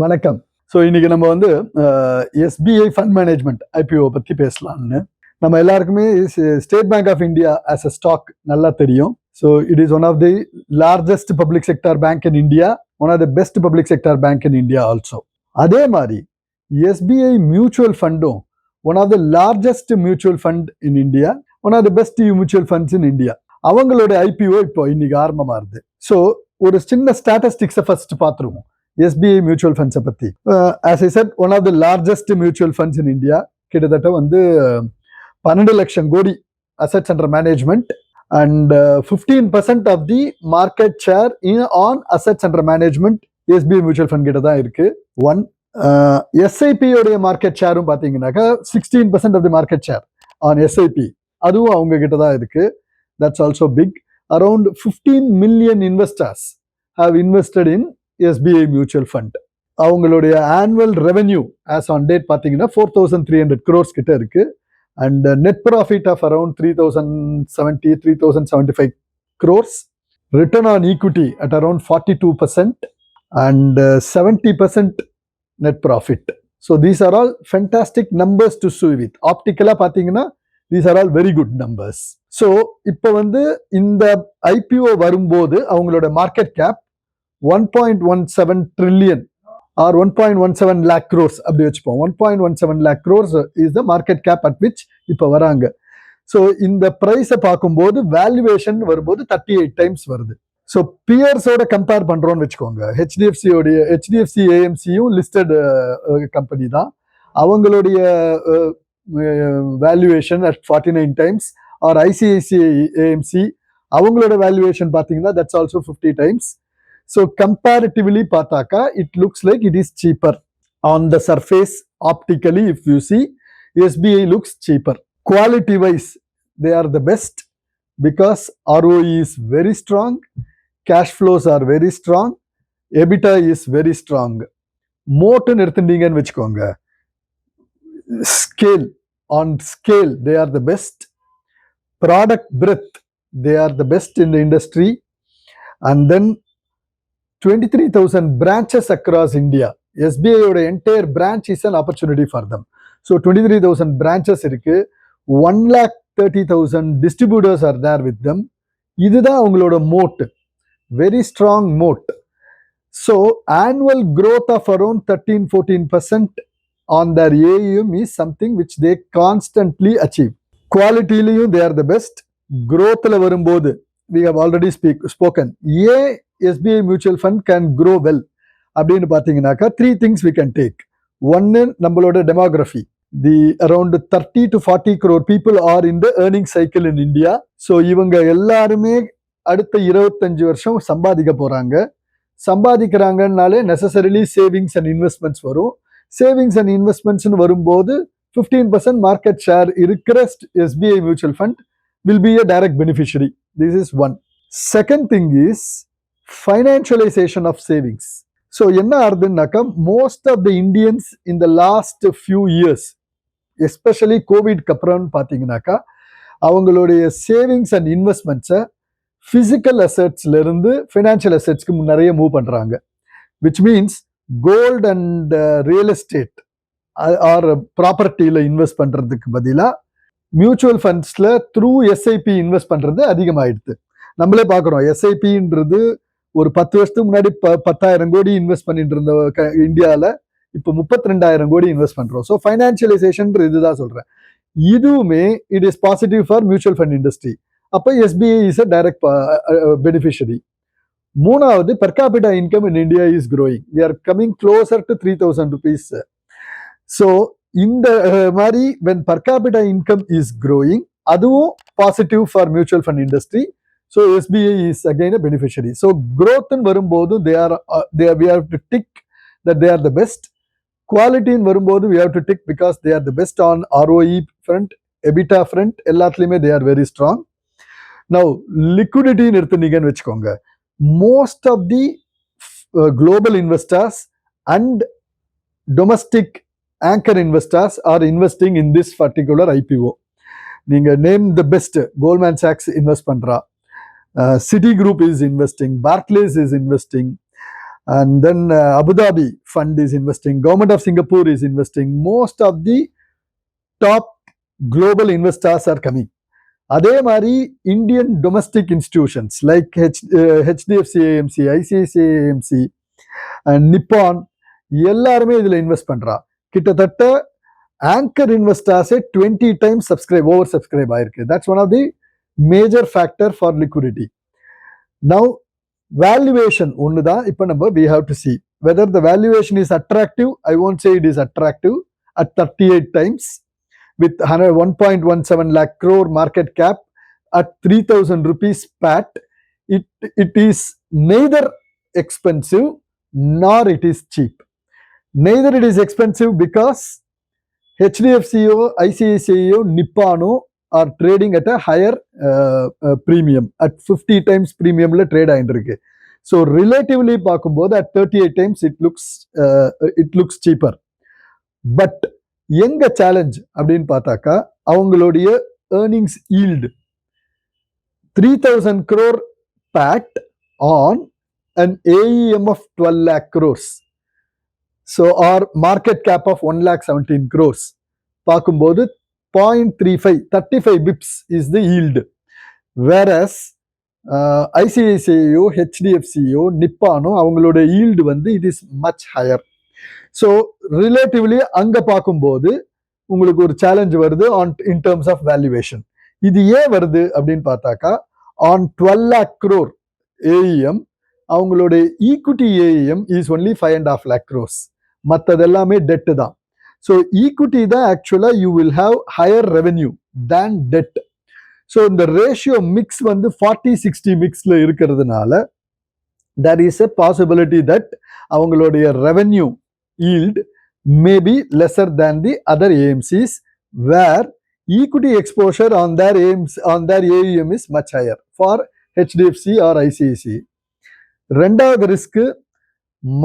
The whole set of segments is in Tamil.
வணக்கம். ஸோ இன்னைக்கு நம்ம வந்து SBI Fund Management IPO பத்தி பேசலாம்னு. நம்ம எல்லாருக்குமே State Bank of India as a stock நல்லா தெரியும். So it is one of the largest public sector bank in India, one of the best public sector bank in India also. அதே மாதிரி SBI மியூச்சுவல் ஃபண்டும் one of the largest mutual fund in India, one of the best mutual funds in India. அவங்களோட IPO இப்போ இன்னைக்கு ஆரம்பமாகுது. ஸோ ஒரு சின்ன ஸ்டாட்டிஸ்டிக்ஸை ஃபர்ஸ்ட் பார்த்துருவோம் SBI மியூச்சுவல் ஃபண்ட்ஸை பற்றி. As I said, one of the largest mutual funds in India. கிட்டத்தட்ட வந்து 12 லட்சம் crore assets under management and 15% of the market share on assets under management SBI mutual fund கிட்ட தான் இருக்கு. ஒன் SIP உடைய மார்க்கெட் ஷேரும் பார்த்தீங்கன்னாக்கா 16% of the market share on SIP, அதுவும் அவங்க கிட்ட தான் இருக்கு. That's also big. Around 15 million investors have invested in SBI mutual fund. அவங்களுடைய annual revenue as on date பார்த்தீங்கன்னா 4,300 crores கிட்ட இருக்கு. And net profit of around 3,075 crores. Return on equity at around 42% and 70% net profit. So these are all fantastic numbers to show with. ஆப்டிக்கலாக பார்த்தீங்கன்னா these are all very good numbers. So இப்போ வந்து இந்த IPO வரும்போது அவங்களோட market cap 1.17 trillion or 1.17 lakh crores அப்படி வச்சுப்போம். 1.17 lakh crores is the market cap at which இப்போ வராங்க. ஸோ இந்த ப்ரைஸை பார்க்கும்போது வேல்யூவேஷன் வரும்போது 38 times வருது. ஸோ பியர்ஸோட கம்பேர் பண்றோம்னு வச்சுக்கோங்க. HDFC AMCயும் லிஸ்டட் கம்பெனி தான். அவங்களுடைய valuation at 49 times, or ICICI AMC அவங்களோட வேல்யூவேஷன் பார்த்தீங்கன்னா that's also 50 times. So comparatively பார்த்தாக்கா it looks like it is cheaper on the surface. Optically if you see, SBI looks cheaper. Quality wise they are the best because ROE is very strong, cash flows are very strong, EBITDA is very strong. மோட்டுன்னு எடுத்துட்டீங்கன்னு வச்சுக்கோங்க, scale they are the best. Product breadth they are the best in the industry. And then 23,000 branches across India. SBI oda entire branch is an opportunity for them. So 23,000 branches இருக்கு. 1,30,000 distributors are there with them. இதுதான் அவங்களோட moat, very strong moat. So annual growth of around 13-14% on their AUM is something which they constantly achieve. Quality-லையும் they are the best. Growth-ல வரும்போது we have already spoken. SBI mutual fund can grow well அப்படின்னு பார்த்தீங்கன்னாக்கா 3 things we can take. ஒன்னு, நம்மளோட demography. The around 30 to 40 crore people are in the earning cycle in India. So இவங்க எல்லாருமே அடுத்த 25 வருஷம் சம்பாதிக்க போறாங்க. சம்பாதிக்கிறாங்கனாலே necessarily savings and investments வரும். சேவிங்ஸ் அண்ட் இன்வெஸ்ட்மெண்ட்ஸ்னு வரும்போது 15% மார்க்கெட் ஷேர் இருக்கிற SBI mutual fund will be a direct beneficiary. This is one. Second thing is financialization of savings. So என்ன ஆகுதுன்னாக்கா, most of the Indians in the last few years, especially கோவிட்க்கு அப்புறம் பார்த்தீங்கன்னாக்கா, அவங்களுடைய சேவிங்ஸ் அண்ட் இன்வெஸ்ட்மெண்ட்ஸை ஃபிசிக்கல் அசெட்ஸ்ல இருந்து ஃபினான்ஷியல் அசெட்ஸ்க்கு நிறைய மூவ் பண்றாங்க. Which means gold and real estate or ப்ராப்பர்ட்டியில் இன்வெஸ்ட் பண்றதுக்கு பதிலாக மியூச்சுவல் ஃபண்ட்ஸ்ல த்ரூ SIP இன்வெஸ்ட் பண்றது அதிகமாயிடுது. நம்மளே பார்க்குறோம், SIPன்றது ஒரு 10 வருஷத்துக்கு முன்னாடி 10,000 கோடி இன்வெஸ்ட் பண்ணிட்டு இருந்த இந்தியாவில் இப்போ 32,000 கோடி இன்வெஸ்ட் பண்றோம். ஸோ ஃபைனான்சியலைசேஷன் இதுதான் சொல்றேன். இதுவுமே it is positive for mutual fund industry. அப்போ SBI is a direct beneficiary. மூணாவது, per capita income in India is growing. We are coming closer to 3,000 rupees. So இந்த மாதிரி when per capita income is growing, அதுவும் positive for mutual fund industry. So SBI is again a beneficiary. So growth ன்னு வரும்போது we have to tick that they are the best. Quality ன்னு வரும்போது we have to tick because they are the best on ROE front, EBITDA front, எல்லாத்துலயுமே they are very strong. Now liquidity ன்னு எடுத்துட்டீங்கன்னு வச்சுக்கோங்க, most of the global investors and domestic anchor investors are investing in this particular IPO. நீங்க name the best. Goldman Sachs invest பண்றா, Citigroup is investing, Barclays is investing, and then Abu Dhabi fund is investing, government of Singapore is investing, most of the top global investors are coming. அதே மாதிரி Indian domestic institutions like HDFC AMC, ICICI AMC and Nippon எல்லாருமே இதுல இன்வெஸ்ட் பண்றா. கிட்டத்தட்ட ஆங்கர் இன்வெஸ்டர்ஸே 20 டைம்ஸ் ஓவர் சப்ஸ்கிரைப் ஆயிருக்கு. That's one of the major factor for liquidity. Now valuation ஒண்ணுதான் இப்ப நம்ம we have to see whether the valuation is attractive. I won't say it is attractive at 38 times with 1.17 lakh crore market cap at 3,000 rupees PAT. It is neither expensive nor it is cheap. Neither it is expensive because HDFCO, ICICIO, Nippano are trading at a higher premium at 50 times premium la trade ஆயிருக்கு. So relatively பார்க்கும்போது at 38 times it looks cheaper. But எங்க சேலஞ்ச் அப்படின்னு பார்த்தாக்கா அவங்களுடைய earnings yield 3,000 crore PAT on an AUM of 12 lakh crores. So our market cap of 1,17 crores. பார்க்கும்போது 0.35, 35 bips is the yield. Whereas ICICIO, HDFCO, Nippano அவங்களோட yield வந்து it is much higher. So relatively அங்க பார்க்கும்போது உங்களுக்கு ஒரு சேலஞ்ச் வருது in terms of valuation. இது ஏன் வருது அப்படின்னு பார்த்தாக்கா on 12 lakh crore AUM அவங்களோட equity AUM is only 5.5 lakh crores. மற்றது எல்லாமே டெட் தான். ஸோ ஈக்விட்டி தான் actually you will have higher revenue than debt. So இந்த ரேஷியோ மிக்ஸ் வந்து 40-60 மிக்ஸ்ல இருக்கிறதுனால there is a possibility that அவங்களுடைய revenue yield may be lesser than the other AMCs where equity exposure on their AUM is much higher for HDFC or ICICI. ரெண்டாவது risk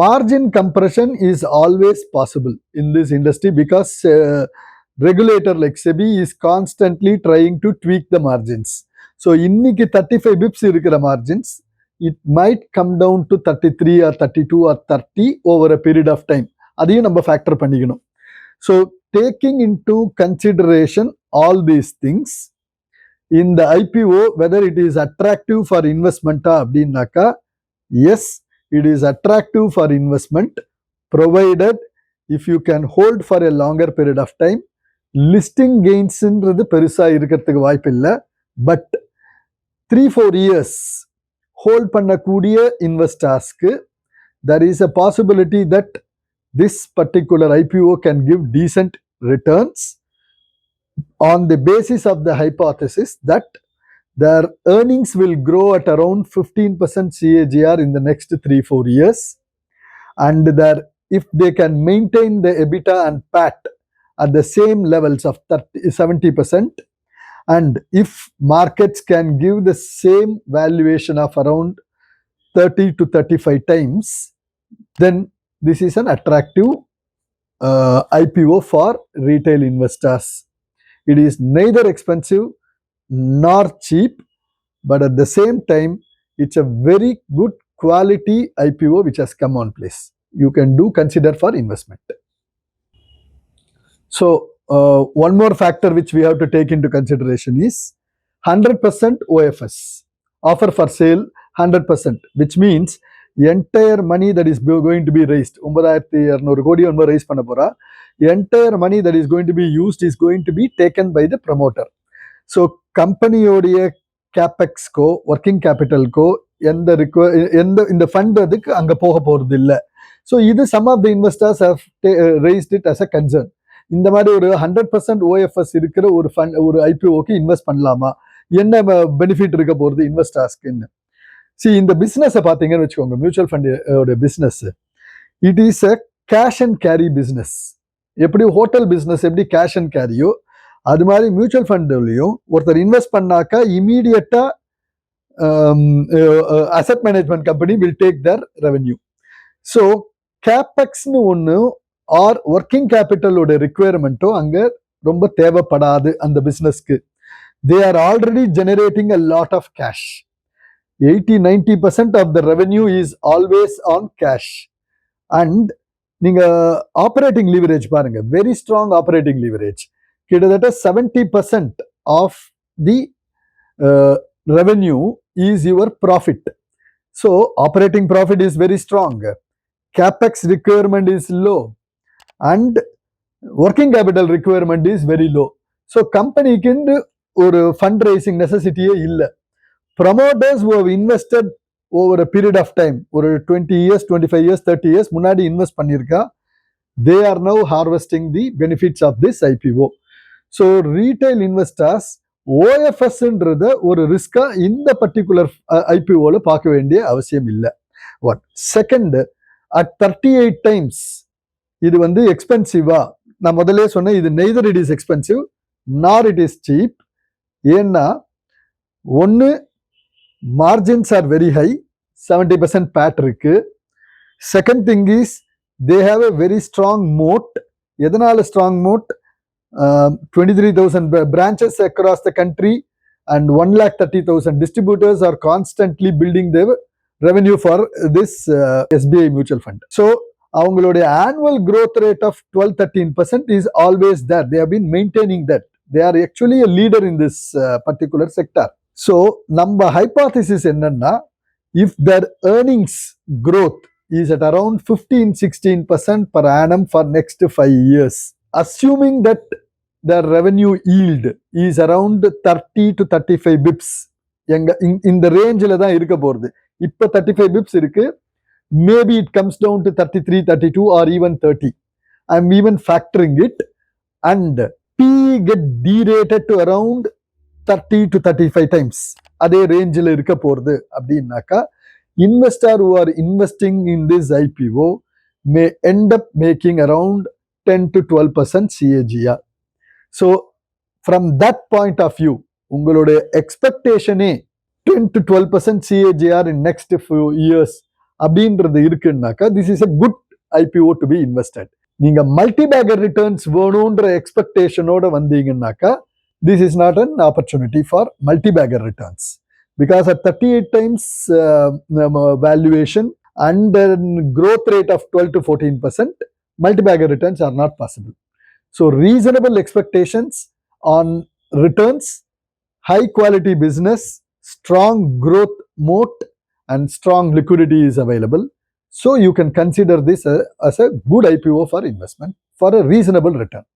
margin compression is always possible in this industry because regulator like SEBI is constantly trying to tweak the margins. So இன்னைக்கு 35 bips இருக்கிற margins it might come down to 33 or 32 or 30 over a period of time. அதையும் நம்ம ஃபேக்டர் பண்ணிக்கணும். So taking into consideration all these things in the IPO, whether it is attractive for investment அப்படின்னாக்கா yes, it is attractive for investment provided if you can hold for a longer period of time. Listing gains ன்றது பெருசா இருக்கிறதுக்கு வாய்ப்பு இல்லை. பட் 3-4 years ஹோல்ட் பண்ணக்கூடிய இன்வெஸ்டர்ஸ்க்கு there is a possibility that this particular IPO can give decent returns on the basis of the hypothesis that their earnings will grow at around 15% CAGR in the next 3-4 years, and if they can maintain the EBITDA and PAT at the same levels of 70%, and if markets can give the same valuation of around 30 to 35 times, then this is an attractive IPO for retail investors. It is neither expensive nor cheap, but at the same time it's a very good quality IPO which has come on place. You can consider for investment. So one more factor which we have to take into consideration is 100% OFS, offer for sale 100%, which means entire money that is going to be raised 9,200 கோடி நம்ம raise பண்ண போறா. Entire money that is going to be used is going to be taken by the promoter. So கம்பெனியோடைய கேபெக்ஸ்கோ ஒர்க்கிங் கேபிட்டல்கோ எந்த இந்த ஃபண்ட் அதுக்கு அங்க போக போறது இல்லை. ஸோ இது some of the investors have raised it as a concern. இந்த மாதிரி ஒரு 100% OFS இருக்கிற ஒரு ஃபண்ட் ஒரு ஐபிஓக்கு இன்வெஸ்ட் பண்ணலாமா, என்ன பெனிஃபிட் இருக்க போறது இன்வெஸ்டர்ஸ்க்குன்னு. இந்த பிசினஸ் பாத்தீங்கன்னு வச்சுக்கோங்க, mutual fund business it is a cash and carry business. எப்படி ஹோட்டல் பிசினஸ் எப்படி கேஷ் அண்ட் கேரியோ அது மாதிரி மியூச்சுவல் ஃபண்ட்லயும் ஒருத்தர் இன்வெஸ்ட் பண்ணாக்கா இமீடியட்டா asset management company will take Dhar revenue. So கேபெக்ஸ்னு ஒன்று ஆர் ஒர்க்கிங் கேபிட்டலோட ரிக்வயர்மெண்ட்டும் அங்க ரொம்ப தேவைப்படாது அந்த பிசினஸ்க்கு. They are already generating a lot of cash. 80-90% of the revenue is always on cash. And நீங்க ஆப்பரேட்டிங் லிவரேஜ் பாருங்க, வெரி ஸ்ட்ராங் ஆப்பரேட்டிங் லிவரேஜ். கிட்டத்தட்ட 70% of the revenue is your profit. So operating profit is very strong. Capex requirement is low and working capital requirement is very low. So companyக்கு ஒரு fundraising necessity இல்ல. Promoters who have invested over a period of time, ஒரு 20 years, 25 years, 30 years முன்னாடி இன்வெஸ்ட் பண்ணிருக்கா, they are now harvesting the benefits of this IPO. So retail investors OFSன்றத ஒரு ரிஸ்கா இந்த பர்டிகுலர் ஐபிஓல பார்க்க வேண்டிய அவசியம் இல்லை. ஒன் செகண்ட், அட் 38 times இது வந்து எக்ஸ்பென்சிவா? நான் முதல்ல சொன்னேன், இது neither it is expensive nor it is cheap. ஏன்னா ஒன்னு, margins are very high, 70% PAT இருக்கு. Second thing is they have a very strong moat. எதனால strong moat? 23,000 branches across the country and 130,000 distributors are constantly building their revenue for this SBI mutual fund. So அவங்களுடைய annual growth rate of 12-13% is always there. They have been maintaining that. They are actually a leader in this particular sector. So நம்ம hypothesis என்னன்னா, if their earnings growth is at around 15-16% per annum for next 5 years, assuming that the revenue yield is around 30 to 35 bips, இந்த ரேஞ்சில தான் இருக்க போறது. இப்ப 35 bips இருக்கு, maybe it comes down to 33, 32 or even 30. I'm even factoring it. And PE get derated to around 30 to 35 times. அதே ரேஞ்சில இருக்க போறது அப்படின்னாக்கா, investor who are investing in this IPO may end up making around 10 to 12% CAGR. So from that point of view, உங்களுடைய எக்ஸ்பெக்டேஷனே 10 to 12% CAGR in next few years அப்படின்றது இருக்குன்னாக்கா, this is a good IPO to be invested. நீங்க மல்டி பேக்கர் ரிட்டர்ன்ஸ் வேணும்ன்ற எக்ஸ்பெக்டேஷனோட வந்தீங்கன்னாக்கா, this is not an opportunity for multi bagger returns, because at 38 times valuation and growth rate of 12 to 14%, multi bagger returns are not possible. So reasonable expectations on returns, high quality business, strong growth moat and strong liquidity is available. So you can consider this as a good IPO for investment for a reasonable return.